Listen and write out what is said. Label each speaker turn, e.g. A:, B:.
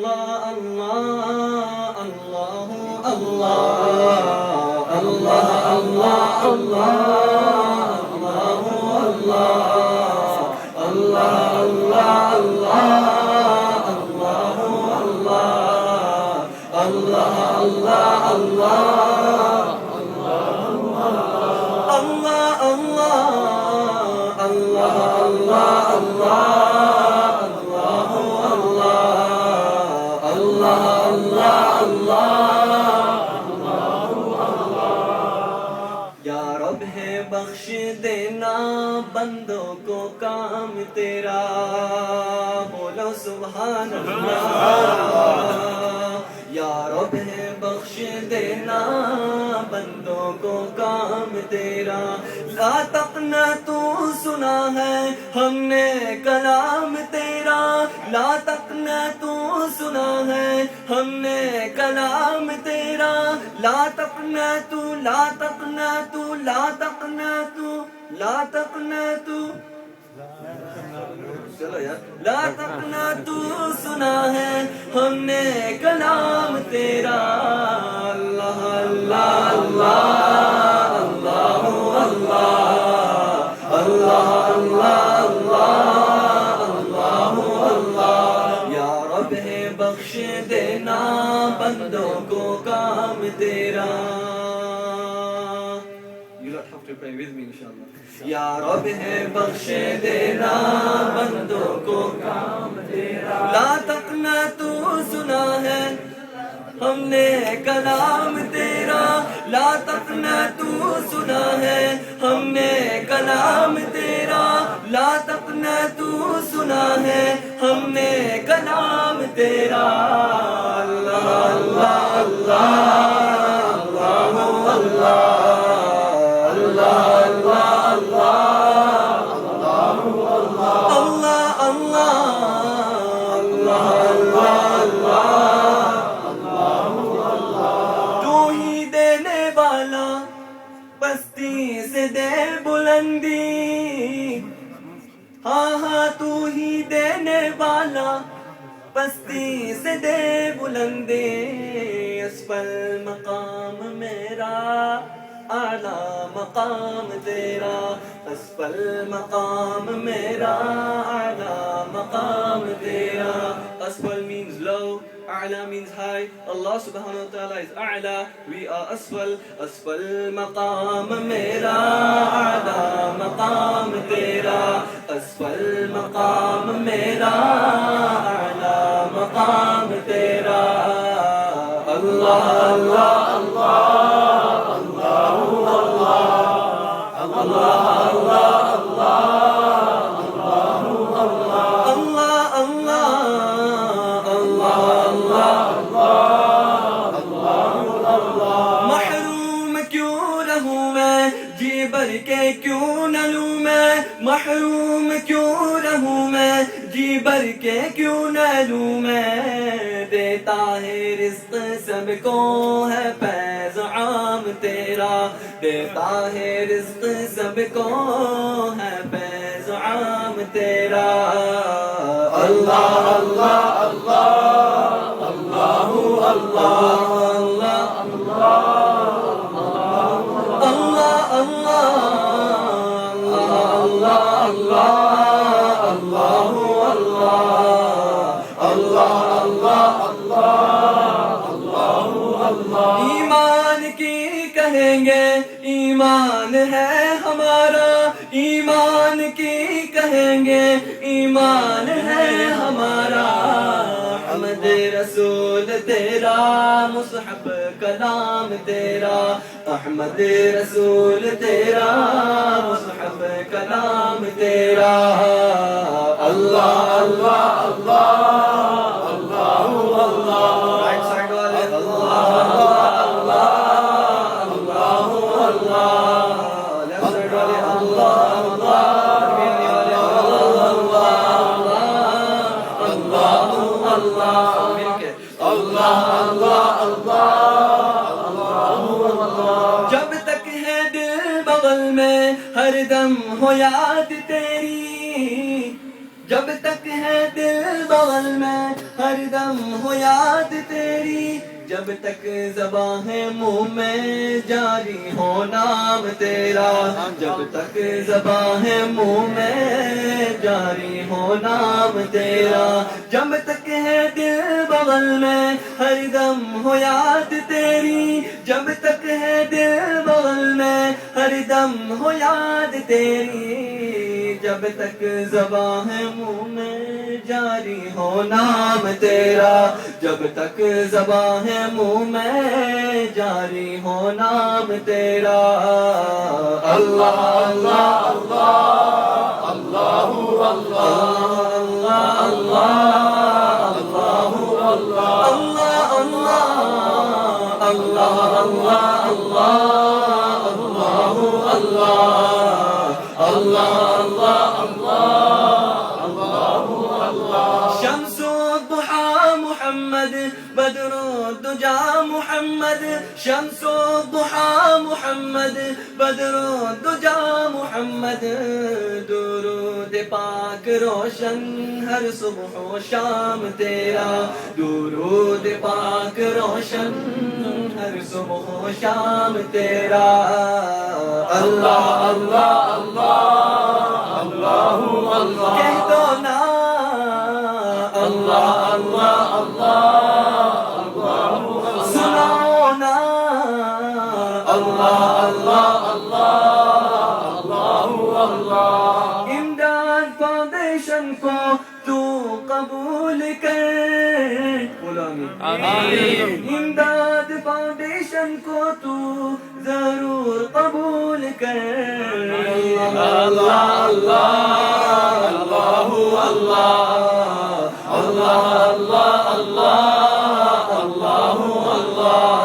A: اللہ اللہ اللہ اللہ اللہ اللہ اللہ اللہ اللہ اللہ یا رب ہے بخش دینا بندوں کو کام تیرا، بولو سبحان اللہ۔ یا رب ہے بخش دینا بندوں کو کام تیرا، لا تقنطو سنا ہے ہم نے کلام تیرا، لا تقنطو سنا ہے ہم نے کلام تیرا، لا تقنطو لا تقنطو لا تقنطو لا تقنطو چلو یار، لا تقنطو سنا ہے ہم نے کلام تیرا، اللہ اللہ اللہ اللہ اللہ اللہ اللہ اللہ۔ یا رب ہے بخش دینا بندوں کو کام تیرا، یا رب ہے بخش دینا بندوں کو کام تیرا، لا تقنطو سنا ہے ہم نے کلام تیرا، لا تقنطو سنا ہے ہم نے کلام تیرا، لا تقنطو سنا ہے ہم نے کلام تیرا، اللہ اللہ اللہ اللہ پستی سے دے بلندی، ہاں ہاں تو ہی دینے والا پستی سے دے بلندی، اسفل مقام میرا اعلیٰ مقام تیرا، اسفل مقام میرا اعلیٰ مقام تیرا، اسفل means low، A'la means high. Allah subhanahu wa ta'ala is A'la. We are Asfal. Asfal maqam mera, A'la maqam tera. Asfal maqam mera, A'la maqam tera. Allah, Allah, Allah, Allah, Allah, Allah, Allah. بھر کے کیوں نہ لوں میں، محروم کیوں رہوں میں، جی بھر کے کیوں نہ لوں میں، دیتا ہے رزق سب کو ہے فیض عام تیرا، دیتا ہے رزق سب کو ہے فیض عام تیرا، اللہ اللہ اللہ اللہ اللہ اللہ ایمان کی کہیں گے ایمان ہے ہمارا، ایمان کی کہیں گے ایمان ہے ہمارا، احمد رسول تیرا مصحف کلام تیرا، احمد رسول تیرا مصحف کلام تیرا، اللہ اللہ اللہ اللہ اللہ، رائٹ سائڈ والے اللہ اللہ اللہ اللہ، لیفٹ سائڈ والے اللہ اللہ، میرے والے اللہ اللہ اللہ، مل کے اللہ اللہ اللہ، جب تک ہے دل بغل میں ہر دم ہو یاد تیری، جب تک ہے دل بغل میں ہر دم ہو یاد تیری جب تک زباں ہے منہ میں جاری ہو نام تیرا جب تک زباں ہے منہ میں جاری ہو نام تیرا جب تک ہے دل بغل میں ہر دم ہو یاد تیری جب تک ہے دل بغل میں ہر دم ہو یاد تیری جب تک زباں ہے منہ میں جاری ہو نام تیرا جب تک زباں ہے منہ میں جاری ہو نام تیرا اللہ اللہ اللہ اللہ اللہ اللہ اللہ اللہ اللہ شمس الضحى محمد بدر الدجى محمد شمس الضحى محمد بدر الدجى محمد درود پاک روشن ہر صبح و شام تیرا درود پاک روشن ہر صبح و شام تیرا اللہ اللہ اللہ اللہ اللہ کہہ دو نا اللہ اللہ اللہ سناؤ نا اللہ اللہ اللہ امداد فاؤنڈیشن کو تو قبول کر امداد فاؤنڈیشن کو تو ضرور قبول کر اللہ اللہ اللہ اللہ اللہ اللہ اللہ اللہ